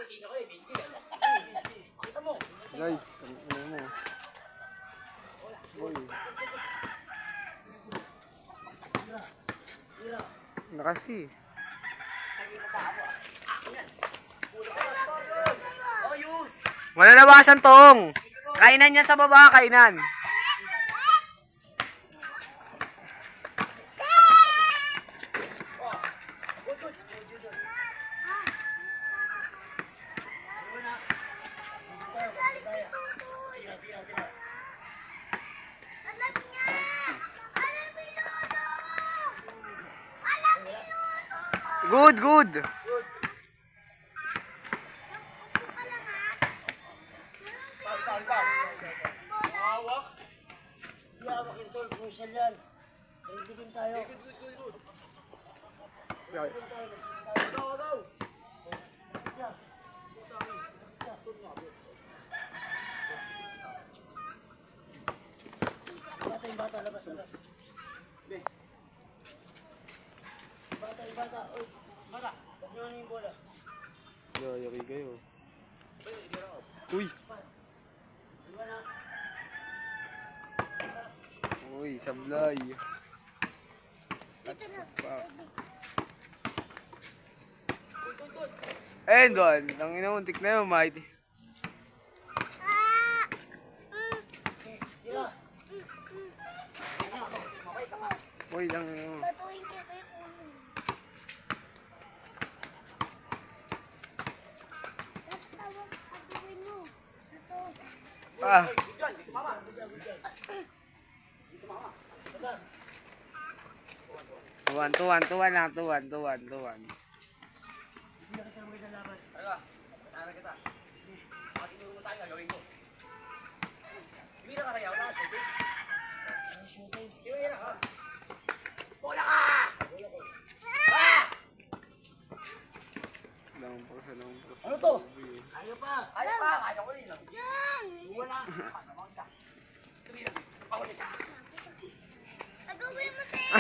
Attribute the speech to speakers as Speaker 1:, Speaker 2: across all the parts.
Speaker 1: Guys, ano mo? Boy. Nakasi. Wala nabasan tong. Kainan yan sa baba, kainan. Good, good.
Speaker 2: Hawak yung tol, crucial yan. Ready din tayo. Good. Bata yung bata, labas. Bata. Uy, bata. Huwag nyo yung bola.
Speaker 1: Yaki kayo. Uy. Uy, sablay. Eh, doon. Ang inamuntik na yun, mighty. Uy, lang yun. Ah. Tuwan lang.
Speaker 2: Ano to? Ayaw pa. Ayaw ko rin. Wala.
Speaker 3: Agawin mo tayo.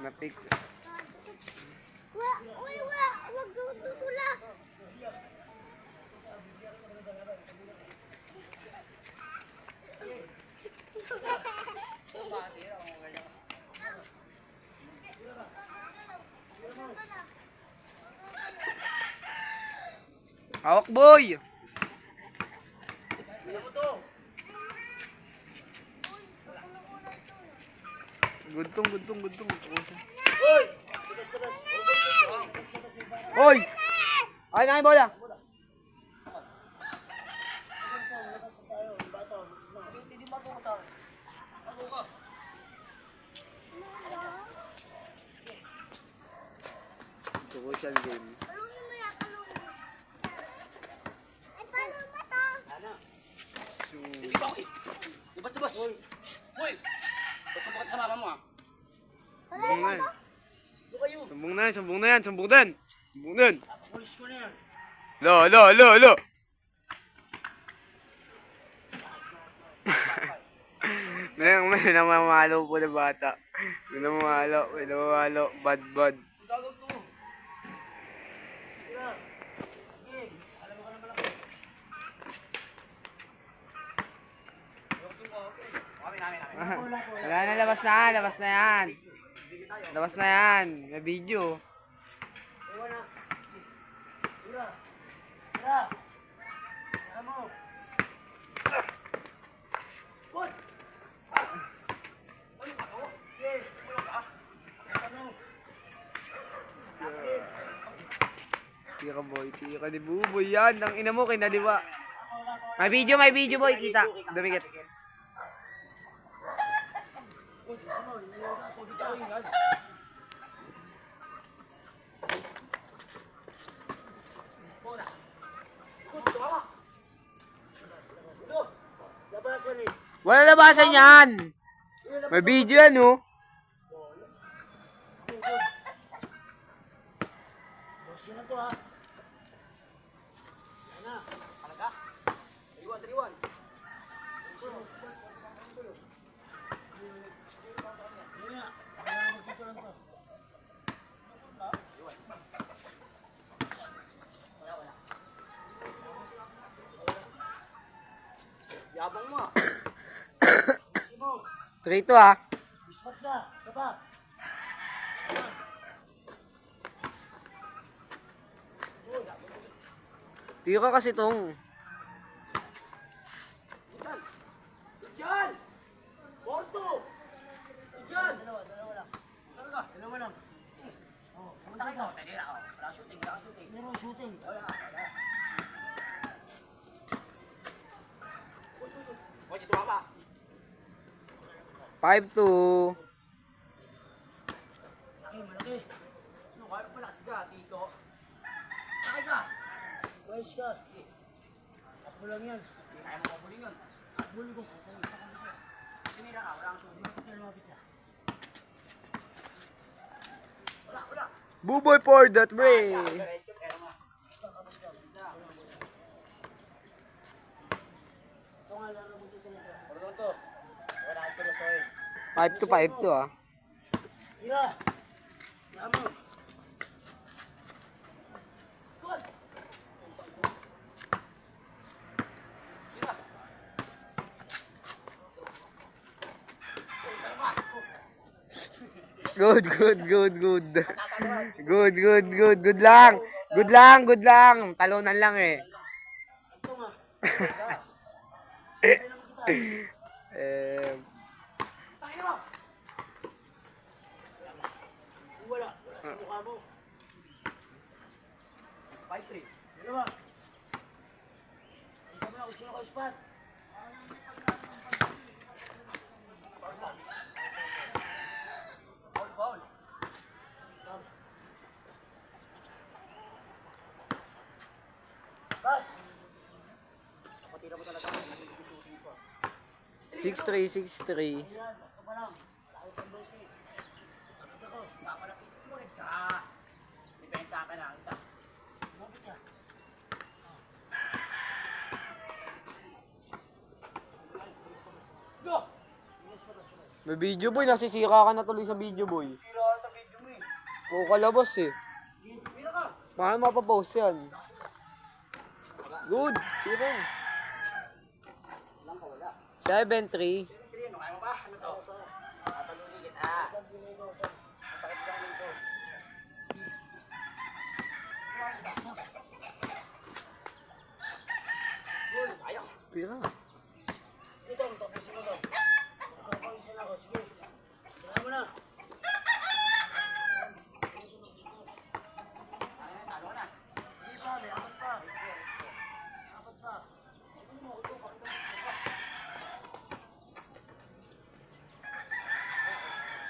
Speaker 1: Napik.
Speaker 3: Wag tutulak.
Speaker 1: Hawak, boy! Gudtong.
Speaker 2: Uy! Labas.
Speaker 1: Hoy! Ay, nai bola! Social game.
Speaker 3: Palungin mo yan, palungin mo. Ay, paano ba to?
Speaker 2: Hindi ba ako eh? Labas. Uy! Ba't ka sa mama mo ah?
Speaker 1: Sumbong na.
Speaker 2: Ito kayo.
Speaker 1: Sumbong na yan.
Speaker 2: Pulis ko na yan.
Speaker 1: Lo. May namamalo po na bata. May namamalo. Bad.
Speaker 2: Gagawin to. Tira. Sige. Alam mo ka na malaki.
Speaker 1: Wala na, labas na yan. May video.
Speaker 2: Ewan na. Tira. Tira mo. What? Ano ba ako? Okay. Ano?
Speaker 1: Tira boy, tira ni Buboy yan. Ang ina mo, kinaliwa. May video boy, kita. Dumikit.
Speaker 2: Labasan eh.
Speaker 1: Wala labasan yan. May video yan, oh.
Speaker 2: Sino to ha? Yan na. Talaga? Taliwan. Yan na. Magdito lang to.
Speaker 1: 3-2 ah.
Speaker 2: Spot na. Saba.
Speaker 1: Tira kasi tong.
Speaker 2: Diyan! Porto! Diyan! Dalawa lang. Dalawa lang. Oh, pumunta ka. Teka ako. Wala shooting. Meron shooting. Oy, dito ka pa.
Speaker 1: 5-2.
Speaker 2: Malaki. Ano, kaya malakas ka, Tito? Malaki ka. Wais ka. Takbo lang yan. Kaya mo kabuling yun. Takbo ko sa sa'yo. Sinira ka, wala kang shooting. Lumapit ka. Wala.
Speaker 1: Buboy for that break.
Speaker 2: Ito nga lang mo dito nito. Pardon to. Wala ka seryosohin.
Speaker 1: 5-2 ah.
Speaker 2: Tira. Tama. Tuwan. Tira.
Speaker 1: Good. Good lang. Good lang. Talunan lang eh.
Speaker 2: Ito nga.
Speaker 1: Eh,
Speaker 2: Tayo. Wala sa mukha mo. 5-3. Dalawa. Ito mo na kung sino ka spot. Foul. Bad. Patira mo talaga.
Speaker 1: 6-3.
Speaker 2: Ayan, ito pa lang. Lahat ang dosi. Sagot ako. Papalapitin. Sumunod ka. Depensa ka na. Isa. Lumapit ka. Go! Basta.
Speaker 1: May video boy. Nasisira ka na tuloy sa video boy.
Speaker 2: Sira sa video mo eh.
Speaker 1: Puro kalabas eh.
Speaker 2: Mira ka.
Speaker 1: Paano mapapost yan? Good. Tira. 7-3.
Speaker 2: Ano kaya mo ba? Ano to? Papalunin kita. Masakit ka dito. Good. Ayaw.
Speaker 1: Tira.
Speaker 2: Ito, tapusin mo to. Tapusin ako. Sige. Tira mo na. Talo na. Hindi pa. May apat pa. Apat pa.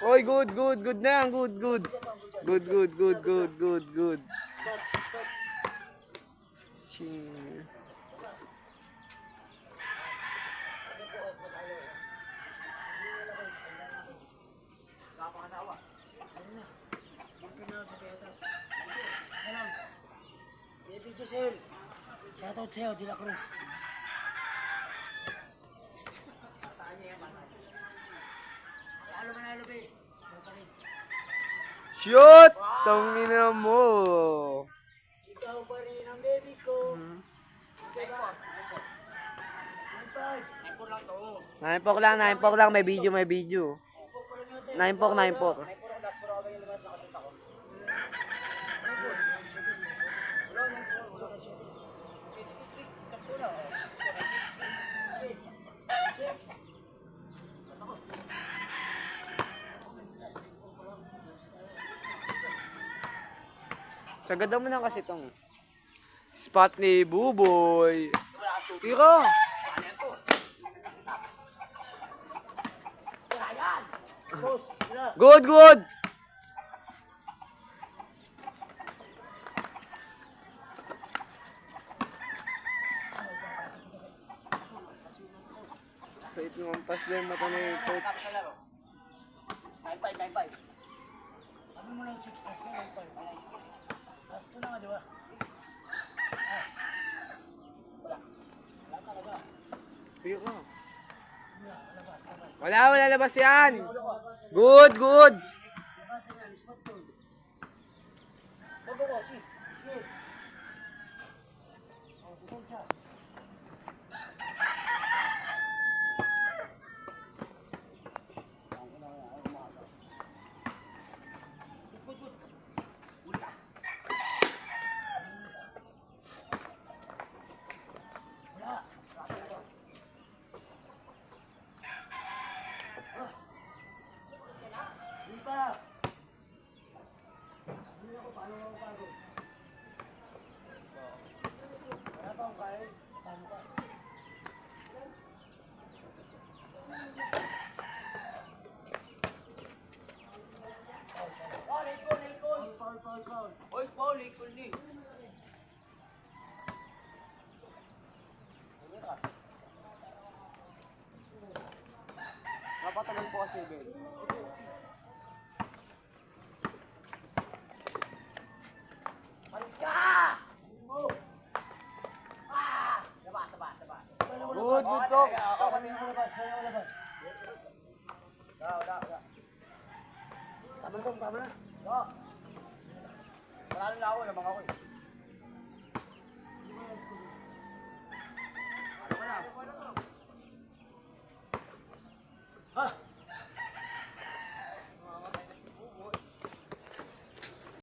Speaker 1: Oy, good na yan. Good.
Speaker 2: Stop.
Speaker 1: Ching.
Speaker 2: Kapangasawa. Ano na? Bumpin na sa petas. Ano lang? Baby Giselle. Shoutout sa'yo, De La Cruz. Saan niya yan? Manalo, be. Ikaw pa rin.
Speaker 1: Shoot! Tangina mo.
Speaker 2: Ikaw pa rin ang baby ko. Diba? 9-5. 9-4 lang to.
Speaker 1: 9-4 lang. May video.
Speaker 2: 9-4 pa lang yun,
Speaker 1: 9-4.
Speaker 2: 9-4 ang last pero ako yung lumas nakashoot ako. Wala ka shoot. Sige. Takbo na. Sige. 6. Last ako.
Speaker 1: Sagada mo na kasi tong spot ni Buboy. Tira.
Speaker 2: Boss, sila.
Speaker 1: Good. Sa ito ng pass din mata ni coach.
Speaker 2: Tapos na laro. 9-5. Sabi mo lang 6, tapos ka 9-5. Last 2 na nga, di ba? Wala talaga.
Speaker 1: Tira.
Speaker 2: Labas.
Speaker 1: Wala labas yan. Good.
Speaker 2: Labasan yan, spot to. Bago ko, sige. Oh, tutol siya. Paano mo pagod? Wala pa akong kain. Paano ka? Oh, late call, late call. Foul.
Speaker 4: Oy, Paul, ikol ni. Napatagal po kasi, Ben.
Speaker 2: Alis ka! Oh! Ah! Labas.
Speaker 1: Good, good talk.
Speaker 2: Kaya ako labas. Wala. Tama na.
Speaker 4: Panalo na ako, lamang ako eh. Ano ka na?